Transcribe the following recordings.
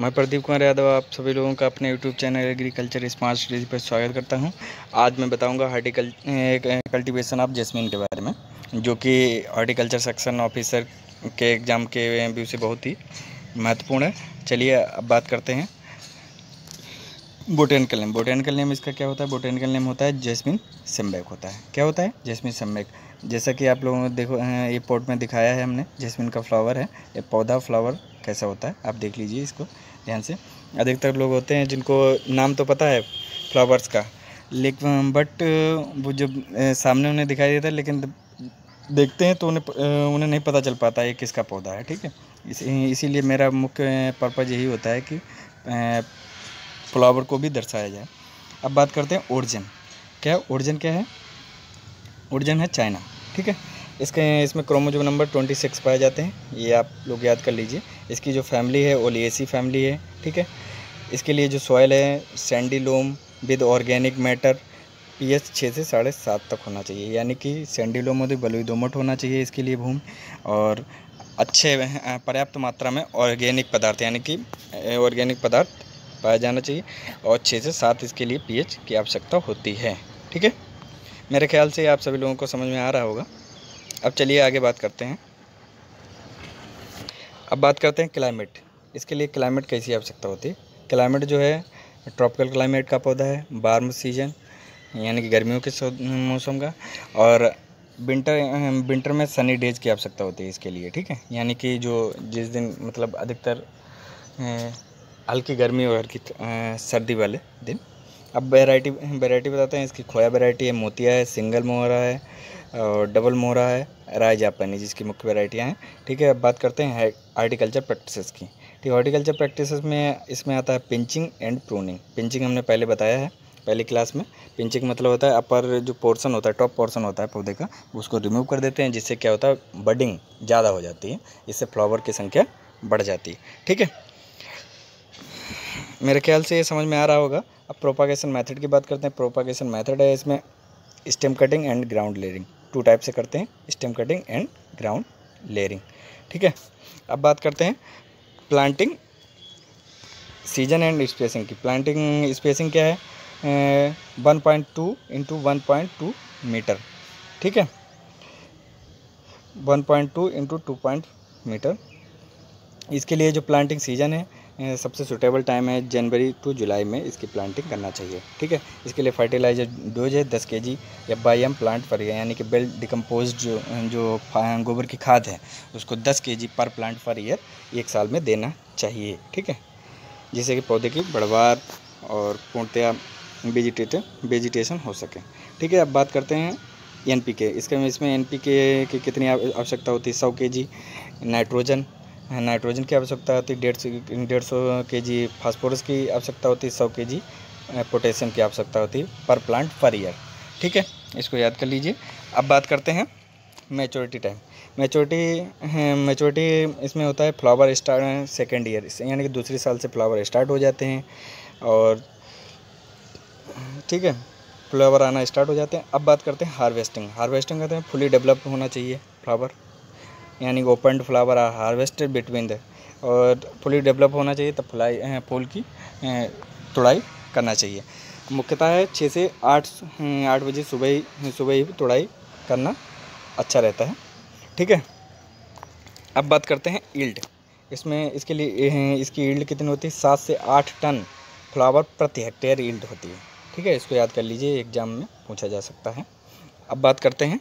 मैं प्रदीप कुमार यादव आप सभी लोगों का अपने YouTube channel agriculture smart studies पर स्वागत करता हूं। आज मैं बताऊंगा कल्टीवेशन ऑफ जैस्मीन के बारे में, जो कि हॉर्टिकल्चर सेक्शन ऑफिसर के एग्ज़ाम के व्यू से बहुत ही महत्वपूर्ण है। चलिए अब बात करते हैं बोटेनिकल नेम। बोटेनिकल नेम इसका क्या होता है? बोटेनिकल नेम होता है जैस्मीन सिम्बेक होता है। क्या होता है? जैस्मीन सिम्बेक। जैसा कि आप लोगों ने देखो ये पोर्ट में दिखाया है हमने, जैस्मीन का फ्लावर है। ये पौधा फ्लावर कैसा होता है आप देख लीजिए इसको ध्यान से। अधिकतर लोग होते हैं जिनको नाम तो पता है फ्लावर्स का, लेकिन बट वो जब सामने उन्हें दिखाई देता है, लेकिन देखते हैं तो उन्हें नहीं पता चल पाता है किसका पौधा है। ठीक है, इसीलिए मेरा मुख्य पर्पज़ यही होता है कि फ्लावर को भी दर्शाया जाए। अब बात करते हैं ओरिजिन। ओरिजिन क्या है? ओरिजिन है चाइना। ठीक है, इसमें क्रोमोसोम नंबर 26 पाए जाते हैं, ये आप लोग याद कर लीजिए। इसकी जो फैमिली है ओलिएसी फैमिली है। ठीक है, इसके लिए जो सॉइल है sandy loam with organic matter, pH 6 से 7.5 तक होना चाहिए, यानी कि सैंडी लोम और बलुई दोमट होना चाहिए इसके लिए भूमि, और अच्छे पर्याप्त मात्रा में ऑर्गेनिक पदार्थ यानी कि ऑर्गेनिक पदार्थ पाया जाना चाहिए, और 6 से 7 इसके लिए pH की आवश्यकता होती है। ठीक है, मेरे ख्याल से आप सभी लोगों को समझ में आ रहा होगा। अब चलिए आगे बात करते हैं। अब बात करते हैं क्लाइमेट। इसके लिए क्लाइमेट कैसी आवश्यकता होती है? क्लाइमेट जो है ट्रॉपिकल क्लाइमेट का पौधा है, वार्म सीजन यानी कि गर्मियों के मौसम का, और विंटर में सनी डेज की आवश्यकता होती है इसके लिए। ठीक है, यानी कि जो जिस दिन मतलब अधिकतर हल्की गर्मी और हल्की सर्दी वाले दिन। अब वैरायटी बताते हैं इसकी। खोया वैरायटी है, मोतिया है, सिंगल मोहरा है और डबल मोहरा है, राय जापानी जिसकी मुख्य वैरायटियाँ हैं। ठीक है, अब बात करते हैं हॉर्टिकल्चर प्रैक्टिसेस की। ठीक, हॉर्टिकल्चर प्रैक्टिसेस में इसमें आता है पिंचिंग एंड प्रूनिंग। पिंचिंग हमने पहले बताया है पहली क्लास में। पिंचिंग मतलब होता है अपर जो पोर्शन होता है, टॉप पोर्शन होता है पौधे का, उसको रिमूव कर देते हैं, जिससे क्या होता है बडिंग ज़्यादा हो जाती है, इससे फ्लावर की संख्या बढ़ जाती है। ठीक है, मेरे ख्याल से ये समझ में आ रहा होगा। अब प्रोपागेशन मेथड की बात करते हैं। प्रोपागेशन मेथड है इसमें stem cutting and ground layering, 2 type से करते हैं, stem cutting and ground layering. ठीक है, अब बात करते हैं प्लांटिंग सीजन एंड स्पेसिंग की। प्लांटिंग स्पेसिंग क्या है? 1.2 इंटू 1.2 मीटर। ठीक है, 1.2 इंटू 2 मीटर। इसके लिए जो प्लांटिंग सीजन है सबसे सूटेबल टाइम है जनवरी टू जुलाई में इसकी प्लांटिंग करना चाहिए। ठीक है, इसके लिए फर्टिलाइजर डोज है 10 kg FIM plant per year, यानी कि वेल डिकम्पोज जो गोबर की खाद है उसको 10 kg पर प्लांट पर ईयर 1 साल में देना चाहिए। ठीक है, जिससे कि पौधे की बढ़वार और पूर्णतया वेजिटेशन हो सके। ठीक है, अब बात करते हैं NPK। इसमें NPK की कितनी आवश्यकता होती है? 100 kg नाइट्रोजन की आवश्यकता होती है, 150 kg फास्फोरस की आवश्यकता होती है, 100 kg पोटेशियम की आवश्यकता होती है पर प्लांट पर ईयर। ठीक है, इसको याद कर लीजिए। अब बात करते हैं मैच्योरिटी टाइम। मैच्योरिटी इसमें होता है फ्लावर स्टार्ट सेकेंड ईयर, यानी कि दूसरे साल से फ्लावर स्टार्ट हो जाते हैं, और ठीक है फ्लावर आना स्टार्ट हो जाते हैं। अब बात करते हैं हार्वेस्टिंग। हार्वेस्टिंग कहते हैं फुली डेवलप होना चाहिए फ्लावर, यानी open flower are harvested between the, और फुली डेवलप होना चाहिए तब फूल की तुड़ाई करना चाहिए। मुख्यतः है 6 से 8 बजे सुबह ही तुड़ाई करना अच्छा रहता है। ठीक है, अब बात करते हैं ईल्ड। इसके लिए इसकी ईल्ड कितनी होती है? 7 से 8 टन फ्लावर प्रति हेक्टेयर ईल्ड होती है। ठीक है, इसको याद कर लीजिए, एग्जाम में पूछा जा सकता है। अब बात करते हैं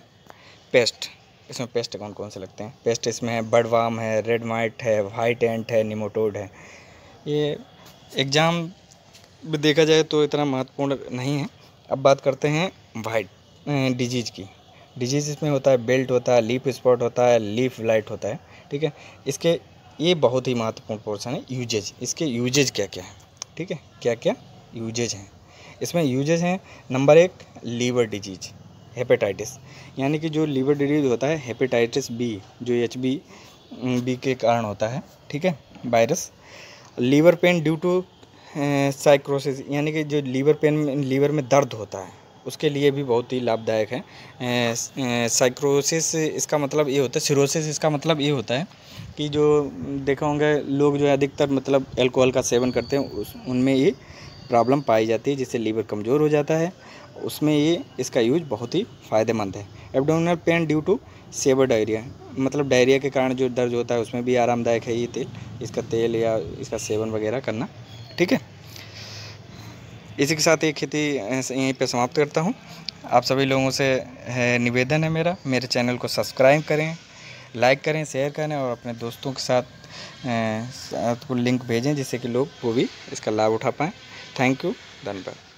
पेस्ट। इसमें पेस्ट कौन कौन से लगते हैं? पेस्ट इसमें है बर्डवार्म है, रेड माइट है, वाइट एंट है, निमोटोड है। ये एग्ज़ाम में देखा जाए तो इतना महत्वपूर्ण नहीं है। अब बात करते हैं वाइट डिजीज़ की। डिजीज़ इसमें होता है बेल्ट होता है, लीफ स्पॉट होता है, लीफ लाइट होता है। ठीक है, इसके ये बहुत ही महत्वपूर्ण पोर्शन है यूजेज। इसके यूजेज क्या क्या है? ठीक है, क्या क्या यूजेज हैं? इसमें यूजेज हैं नंबर 1 लीवर डिजीज, हेपेटाइटिस, यानी कि जो लीवर डिजीज होता है हेपेटाइटिस बी, जो HB के कारण होता है। ठीक है, virus. Liver pain due to cirrhosis, यानी कि जो लीवर में दर्द होता है उसके लिए भी बहुत ही लाभदायक है। साइक्रोसिस इसका मतलब ये होता है, सिरोसिस इसका मतलब ये होता है कि जो देखा होंगे लोग जो है अधिकतर मतलब अल्कोहल का सेवन करते हैं, उनमें ये प्रॉब्लम पाई जाती है, जिससे लीवर कमज़ोर हो जाता है। उसमें ये इसका यूज बहुत ही फ़ायदेमंद है। Abdominal pain due to severe diarrhoea, मतलब डायरिया के कारण जो दर्द होता है उसमें भी आरामदायक है ये तेल, इसका तेल या इसका सेवन वगैरह करना। ठीक है, इसी के साथ ये खेती यहीं पे समाप्त करता हूँ। आप सभी लोगों से निवेदन है मेरे चैनल को सब्सक्राइब करें, लाइक करें, शेयर करें और अपने दोस्तों के साथ को लिंक भेजें, जिससे कि लोग वो भी इसका लाभ उठा पाएँ। थैंक यू, धन्यवाद।